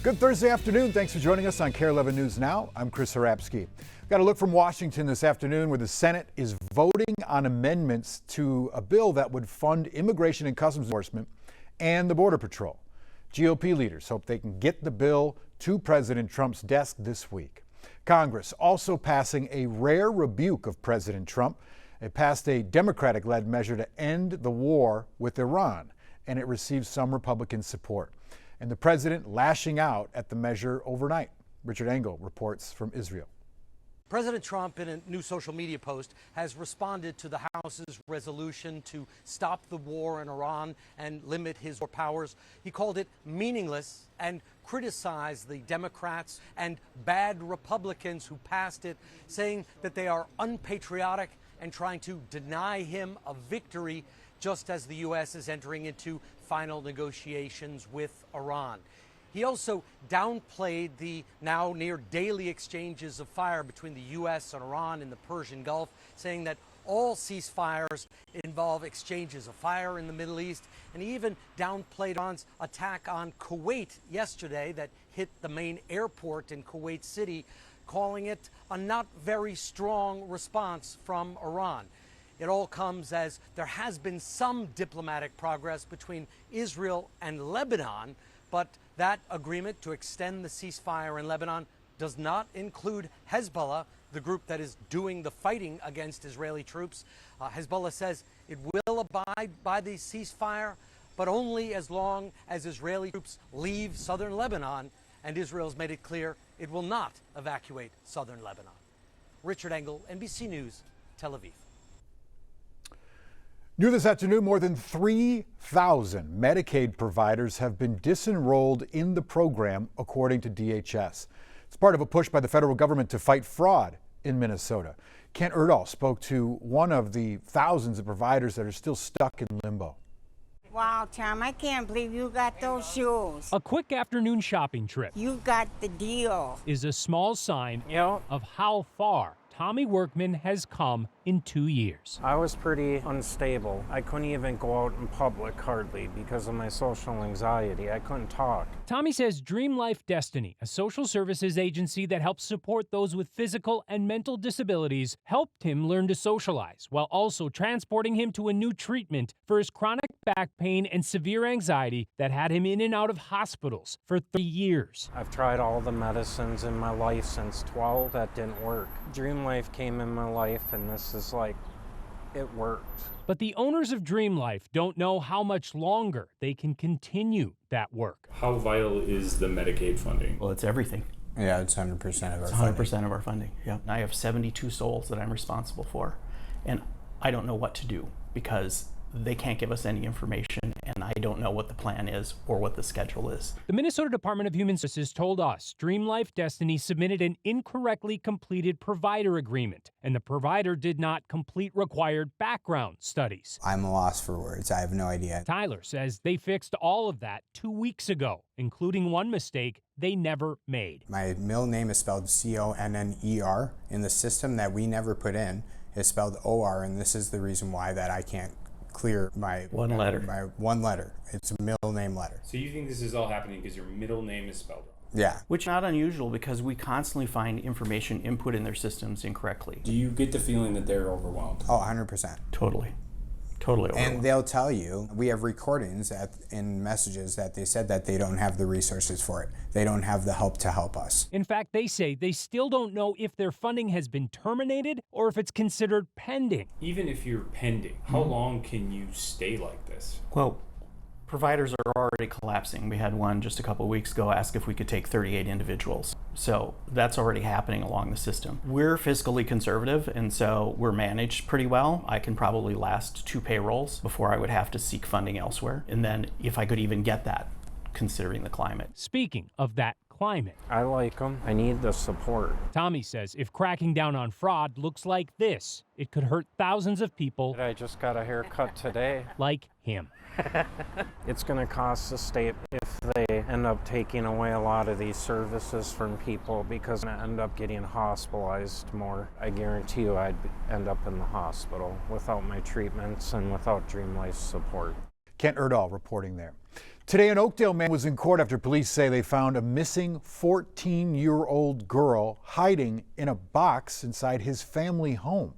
Good Thursday afternoon. Thanks for joining us on Kare 11 News Now. I'm Chris Harapsky. Got a look from Washington this afternoon where the Senate is voting on amendments to a bill that would fund immigration and customs enforcement and the Border Patrol. GOP leaders hope they can get the bill to President Trump's desk this week. Congress also passing a rare rebuke of President Trump. It passed a Democratic-led measure to end the war with Iran, and it received some Republican support. And the president lashing out at the measure overnight. Richard Engel reports from Israel. President Trump, in a new social media post, has responded to the House's resolution to stop the war in Iran and limit his war powers. He called it meaningless and criticized the Democrats and bad Republicans who passed it, saying that they are unpatriotic and trying to deny him a victory just as the U.S. is entering into final negotiations with Iran. He also downplayed the now near daily exchanges of fire between the U.S. and Iran in the Persian Gulf, saying that all ceasefires involve exchanges of fire in the Middle East, and he even downplayed Iran's attack on Kuwait yesterday that hit the main airport in Kuwait City, calling it a not very strong response from Iran. It all comes as there has been some diplomatic progress between Israel and Lebanon, but that agreement to extend the ceasefire in Lebanon does not include Hezbollah, the group that is doing the fighting against Israeli troops. Hezbollah says it will abide by the ceasefire, but only as long as Israeli troops leave southern Lebanon, and Israel's made it clear it will not evacuate southern Lebanon. Richard Engel, NBC News, Tel Aviv. New this afternoon, more than 3,000 Medicaid providers have been disenrolled in the program, according to DHS. It's part of a push by the federal government to fight fraud in Minnesota. Kent Erdahl spoke to one of the thousands of providers that are still stuck in limbo. Wow, Tom, I can't believe you got those shoes. A quick afternoon shopping trip You got the deal. is a small sign of how far Tommy Workman has come in 2 years. I was pretty unstable. I couldn't even go out in public hardly because of my social anxiety. I couldn't talk. Tommy says Dream Life Destiny, a social services agency that helps support those with physical and mental disabilities, helped him learn to socialize while also transporting him to a new treatment for his chronic back pain and severe anxiety that had him in and out of hospitals for 3 years. I've tried all the medicines in my life since 12. That didn't work. Dream Life came in my life, and this is like, it worked. But the owners of Dream Life don't know how much longer they can continue that work. How vital is the Medicaid funding? Well, it's everything. Yeah, it's 100% of our It's funding. 100% of our funding, yeah. I have 72 souls that I'm responsible for, and I don't know what to do because they can't give us any information, and I don't know what the plan is or what the schedule is. The Minnesota Department of Human Services told us Dream Life Destiny submitted an incorrectly completed provider agreement, and the provider did not complete required background studies. I'm a loss for words. I have no idea. Tyler says they fixed all of that 2 weeks ago, including one mistake they never made. My middle name is spelled Conner. In the system that we never put in, it's spelled OR, and this is the reason why that I can't clear my One letter. My one letter. It's a middle name letter. So you think this is all happening because your middle name is spelled wrong? Yeah. Which is not unusual because we constantly find information input in their systems incorrectly. Do you get the feeling that they're overwhelmed? Oh, 100%. Totally overwhelmed. And they'll tell you, we have recordings in messages that they said that they don't have the resources for it. They don't have the help to help us. In fact, they say they still don't know if their funding has been terminated or if it's considered pending. Even if you're pending, how long can you stay like this? Well, providers are already collapsing. We had one just a couple of weeks ago ask if we could take 38 individuals. So that's already happening along the system. We're fiscally conservative, and so we're managed pretty well. I can probably last 2 payrolls before I would have to seek funding elsewhere. And then if I could even get that, considering the climate. Speaking of that climate, I like them. I need the support. Tommy says if cracking down on fraud looks like this, it could hurt thousands of people I just got a haircut today. like him. It's going to cost the state if they end up taking away a lot of these services from people because I end up getting hospitalized more. I guarantee you I'd end up in the hospital without my treatments and without Dream Life support. Kent Erdahl reporting there. Today, an Oakdale man was in court after police say they found a missing 14-year-old girl hiding in a box inside his family home.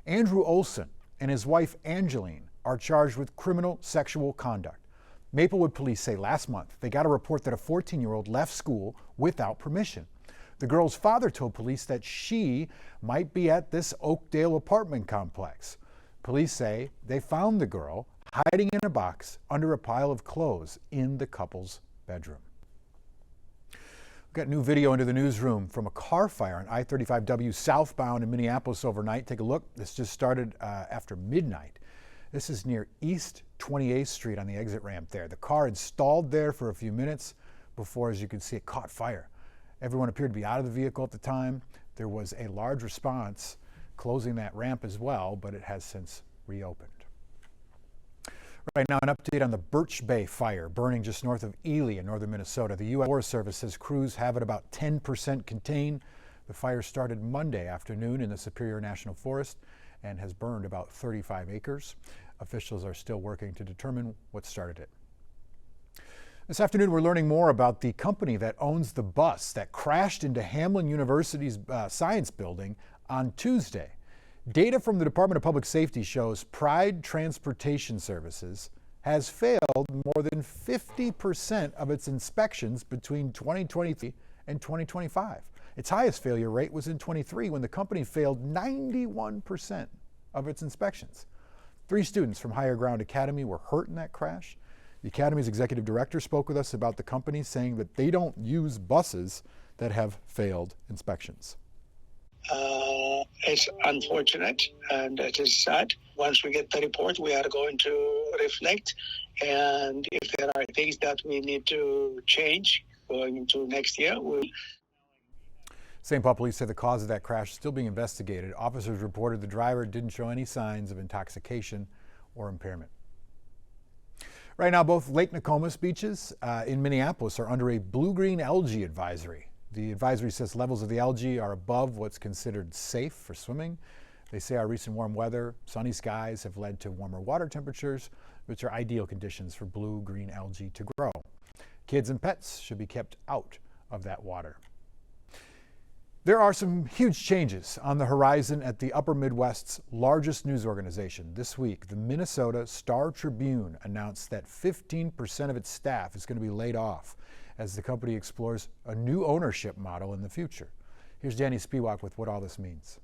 Andrew Olson and his wife Angeline are charged with criminal sexual conduct. Maplewood police say last month they got a report that a 14-year-old left school without permission. The girl's father told police that she might be at this Oakdale apartment complex. Police say they found the girl hiding in a box under a pile of clothes in the couple's bedroom. We've got new video into the newsroom from a car fire on I-35W southbound in Minneapolis overnight. Take a look. This just started after midnight. This is near East 28th Street on the exit ramp there. The car had stalled there for a few minutes before, as you can see, it caught fire. Everyone appeared to be out of the vehicle at the time. There was a large response closing that ramp as well, but it has since reopened. Right now, an update on the Birch Bay fire burning just north of Ely in northern Minnesota. The U.S. Forest Service says crews have it about 10% contained. The fire started Monday afternoon in the Superior National Forest and has burned about 35 acres. Officials are still working to determine what started it. This afternoon, we're learning more about the company that owns the bus that crashed into Hamline University's science building on Tuesday. Data from the Department of Public Safety shows Pride Transportation Services has failed more than 50% of its inspections between 2023 and 2025. Its highest failure rate was in 23 when the company failed 91% of its inspections. 3 students from Higher Ground Academy were hurt in that crash. The Academy's executive director spoke with us about the company, saying that they don't use buses that have failed inspections. It's unfortunate and it is sad. Once we get the report, we are going to reflect, and if there are things that we need to change going into next year, we'll. St. Paul police say the cause of that crash is still being investigated. Officers reported the driver didn't show any signs of intoxication or impairment. Right now, both Lake Nokomis beaches in Minneapolis are under a blue-green algae advisory. The advisory says levels of the algae are above what's considered safe for swimming. They say our recent warm weather, sunny skies have led to warmer water temperatures, which are ideal conditions for blue-green algae to grow. Kids and pets should be kept out of that water. There are some huge changes on the horizon at the Upper Midwest's largest news organization. This week, the Minnesota Star-Tribune announced that 15% of its staff is going to be laid off as the company explores a new ownership model in the future. Here's Danny Spiewak with what all this means.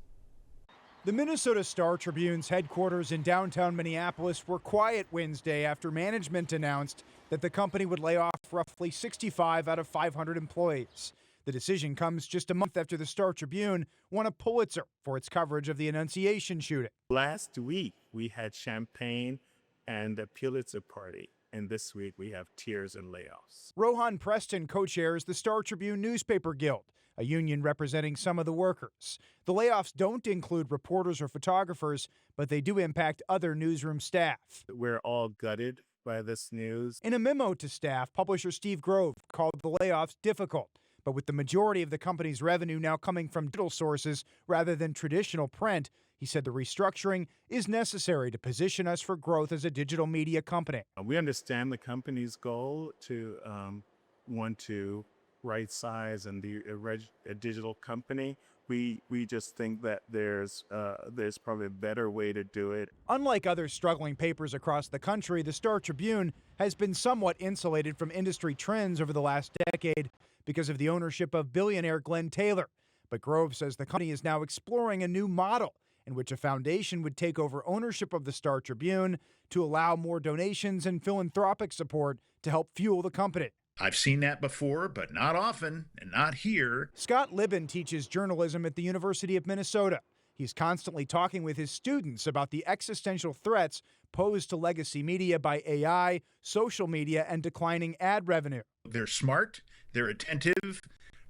The Minnesota Star-Tribune's headquarters in downtown Minneapolis were quiet Wednesday after management announced that the company would lay off roughly 65 out of 500 employees. The decision comes just a month after the Star-Tribune won a Pulitzer for its coverage of the Annunciation shooting. Last week, we had champagne and a Pulitzer party. And this week, we have tears and layoffs. Rohan Preston co-chairs the Star-Tribune Newspaper Guild, a union representing some of the workers. The layoffs don't include reporters or photographers, but they do impact other newsroom staff. We're all gutted by this news. In a memo to staff, publisher Steve Grove called the layoffs difficult. But with the majority of the company's revenue now coming from digital sources rather than traditional print, he said the restructuring is necessary to position us for growth as a digital media company. We understand the company's goal to want to right size and be a digital company. We just think that there's probably a better way to do it. Unlike other struggling papers across the country, the Star-Tribune has been somewhat insulated from industry trends over the last decade because of the ownership of billionaire Glenn Taylor. But Grove says the company is now exploring a new model in which a foundation would take over ownership of the Star-Tribune to allow more donations and philanthropic support to help fuel the company. I've seen that before, but not often, and not here. Scott Libben teaches journalism at the University of Minnesota. He's constantly talking with his students about the existential threats posed to legacy media by AI, social media, and declining ad revenue. They're smart, they're attentive.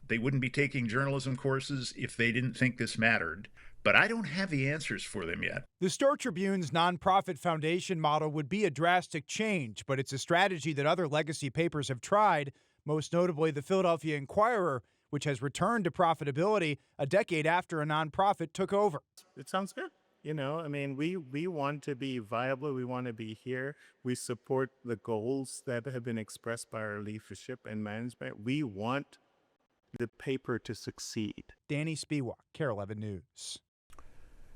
They wouldn't be taking journalism courses if they didn't think this mattered. But I don't have the answers for them yet. The Star-Tribune's nonprofit foundation model would be a drastic change, but it's a strategy that other legacy papers have tried, most notably the Philadelphia Inquirer, which has returned to profitability a decade after a nonprofit took over. It sounds good. You know, I mean, we want to be viable. We want to be here. We support the goals that have been expressed by our leadership and management. We want the paper to succeed. Danny Spiewak, Kare 11 News.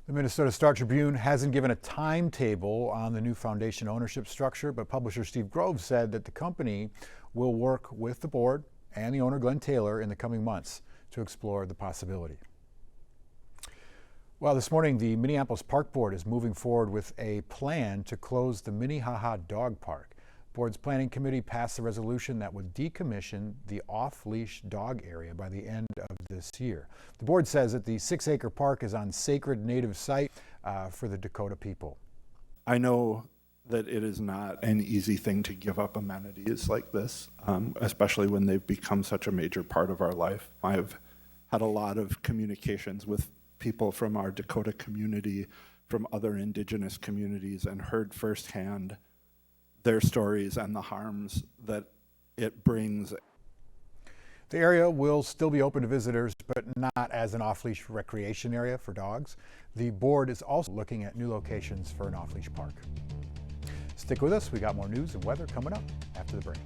The Minnesota Star-Tribune hasn't given a timetable on the new foundation ownership structure, but publisher Steve Grove said that the company will work with the board and the owner Glenn Taylor in the coming months to explore the possibility. Well, this morning the Minneapolis Park Board is moving forward with a plan to close the Minnehaha Dog Park. The board's planning committee passed a resolution that would decommission the off-leash dog area by the end of this year. The board says that the 6-acre park is on sacred native site for the Dakota people. I know that it is not an easy thing to give up amenities like this, especially when they've become such a major part of our life. I've had a lot of communications with people from our Dakota community, from other indigenous communities, and heard firsthand their stories and the harms that it brings. The area will still be open to visitors, but not as an off-leash recreation area for dogs. The board is also looking at new locations for an off-leash park. Stick with us. We got more news and weather coming up after the break.